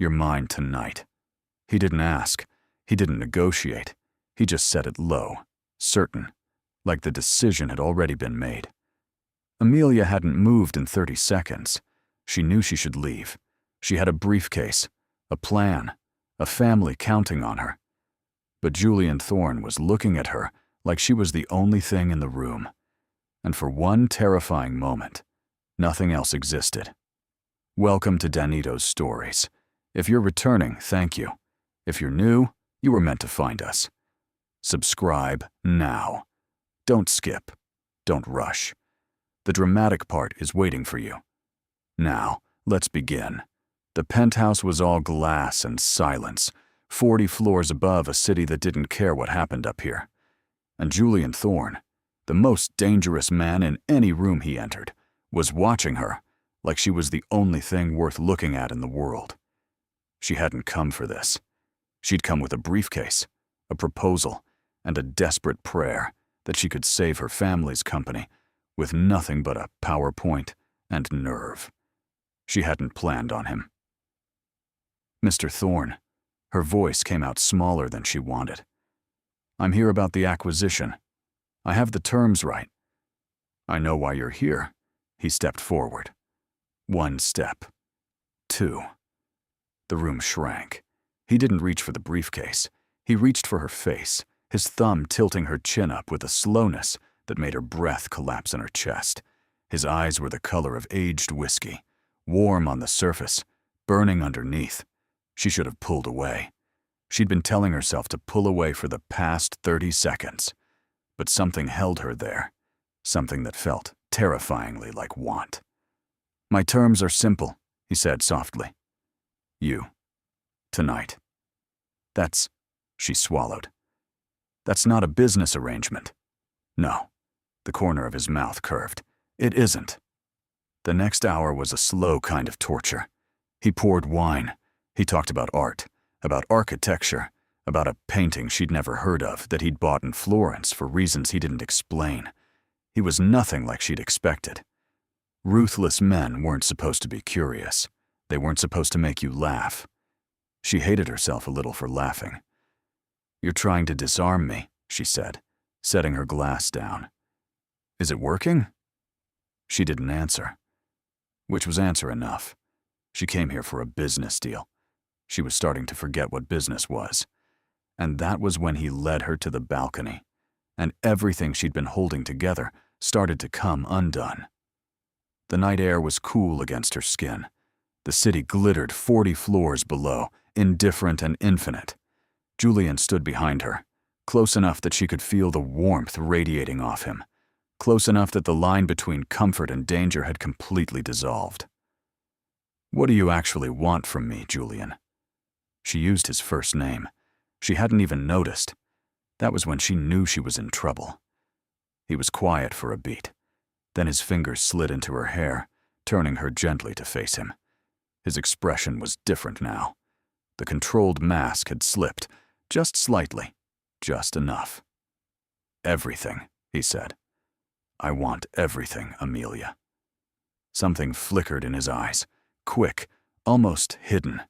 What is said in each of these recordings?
"You're mine tonight." He didn't ask. He didn't negotiate. He just said it low, certain, like the decision had already been made. Amelia hadn't moved in 30 seconds. She knew she should leave. She had a briefcase, a plan, a family counting on her. But Julian Thorne was looking at her like she was the only thing in the room. And for one terrifying moment, nothing else existed. Welcome to Danito Stories. If you're returning, thank you. If you're new, you were meant to find us. Subscribe now. Don't skip. Don't rush. The dramatic part is waiting for you. Now, let's begin. The penthouse was all glass and silence, 40 floors above a city that didn't care what happened up here. And Julian Thorne, the most dangerous man in any room he entered, was watching her like she was the only thing worth looking at in the world. She hadn't come for this. She'd come with a briefcase, a proposal, and a desperate prayer that she could save her family's company with nothing but a PowerPoint and nerve. She hadn't planned on him. "Mr. Thorne," her voice came out smaller than she wanted. "I'm here about the acquisition. I have the terms right." "I know why you're here." He stepped forward. 1 step. 2. The room shrank. He didn't reach for the briefcase. He reached for her face, his thumb tilting her chin up with a slowness that made her breath collapse in her chest. His eyes were the color of aged whiskey, warm on the surface, burning underneath. She should have pulled away. She'd been telling herself to pull away for the past 30 seconds. But something held her there, something that felt terrifyingly like want. "My terms are simple," he said softly. "You. Tonight." She swallowed. "That's not a business arrangement." "No." The corner of his mouth curved. "It isn't." The next hour was a slow kind of torture. He poured wine. He talked about art, about architecture, about a painting she'd never heard of that he'd bought in Florence for reasons he didn't explain. He was nothing like she'd expected. Ruthless men weren't supposed to be curious. They weren't supposed to make you laugh. She hated herself a little for laughing. "You're trying to disarm me," she said, setting her glass down. "Is it working?" She didn't answer, which was answer enough. She came here for a business deal. She was starting to forget what business was. And that was when he led her to the balcony, and everything she'd been holding together started to come undone. The night air was cool against her skin. The city glittered 40 floors below, indifferent and infinite. Julian stood behind her, close enough that she could feel the warmth radiating off him, close enough that the line between comfort and danger had completely dissolved. "What do you actually want from me, Julian?" She used his first name. She hadn't even noticed. That was when she knew she was in trouble. He was quiet for a beat. Then his fingers slid into her hair, turning her gently to face him. His expression was different now. The controlled mask had slipped, just slightly, just enough. "Everything," he said. "I want everything, Amelia." Something flickered in his eyes, quick, almost hidden,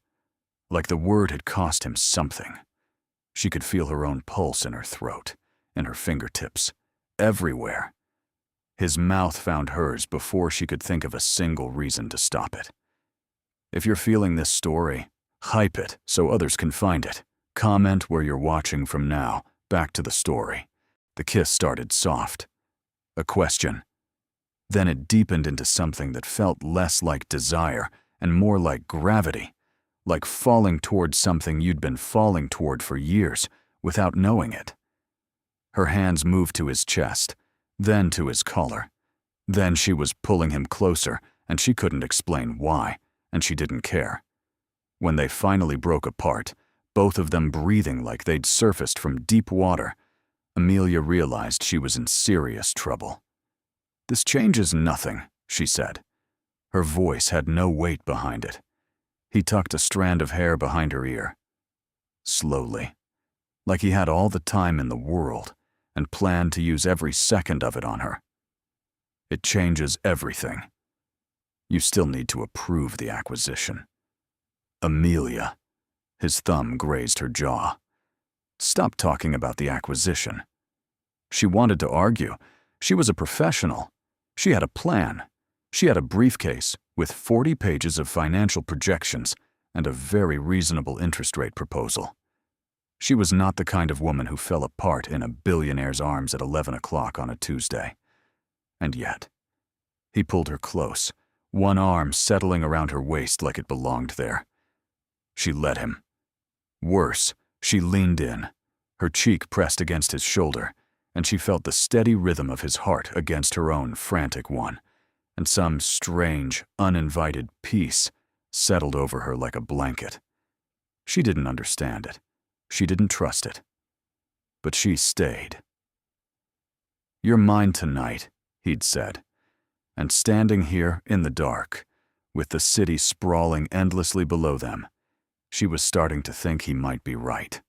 like the word had cost him something. She could feel her own pulse in her throat, in her fingertips, everywhere. His mouth found hers before she could think of a single reason to stop it. "If you're feeling this story, hype it so others can find it. Comment where you're watching from now, back to the story." The kiss started soft. A question. Then it deepened into something that felt less like desire and more like gravity, like falling toward something you'd been falling toward for years without knowing it. Her hands moved to his chest, then to his collar. Then she was pulling him closer, and she couldn't explain why, and she didn't care. When they finally broke apart, both of them breathing like they'd surfaced from deep water, Amelia realized she was in serious trouble. "This changes nothing," she said. Her voice had no weight behind it. He tucked a strand of hair behind her ear. Slowly, like he had all the time in the world and planned to use every second of it on her. "It changes everything. You still need to approve the acquisition." Amelia. His thumb grazed her jaw. Stop talking about the acquisition. She wanted to argue. She was a professional. She had a plan. She had a briefcase with 40 pages of financial projections and a very reasonable interest rate proposal. She was not the kind of woman who fell apart in a billionaire's arms at 11 o'clock on a Tuesday. And yet, he pulled her close, one arm settling around her waist like it belonged there. She let him. Worse, she leaned in, her cheek pressed against his shoulder, and she felt the steady rhythm of his heart against her own frantic one, and some strange, uninvited peace settled over her like a blanket. She didn't understand it. She didn't trust it. But she stayed. "You're mine tonight," he'd said. And standing here in the dark, with the city sprawling endlessly below them, she was starting to think he might be right.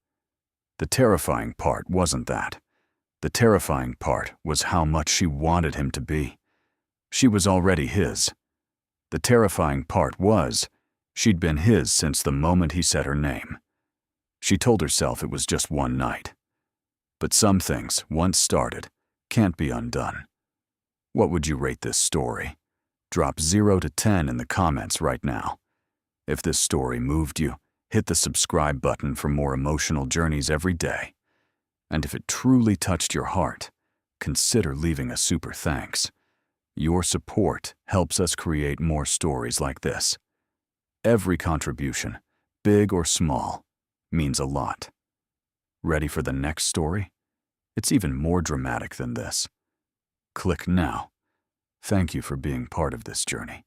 The terrifying part wasn't that. The terrifying part was how much she wanted him to be. She was already his. The terrifying part was she'd been his since the moment he said her name. She told herself it was just one night. But some things, once started, can't be undone. What would you rate this story? Drop 0 to 10 in the comments right now. If this story moved you, hit the subscribe button for more emotional journeys every day. And if it truly touched your heart, consider leaving a super thanks. Your support helps us create more stories like this. Every contribution, big or small, means a lot. Ready for the next story? It's even more dramatic than this. Click now. Thank you for being part of this journey.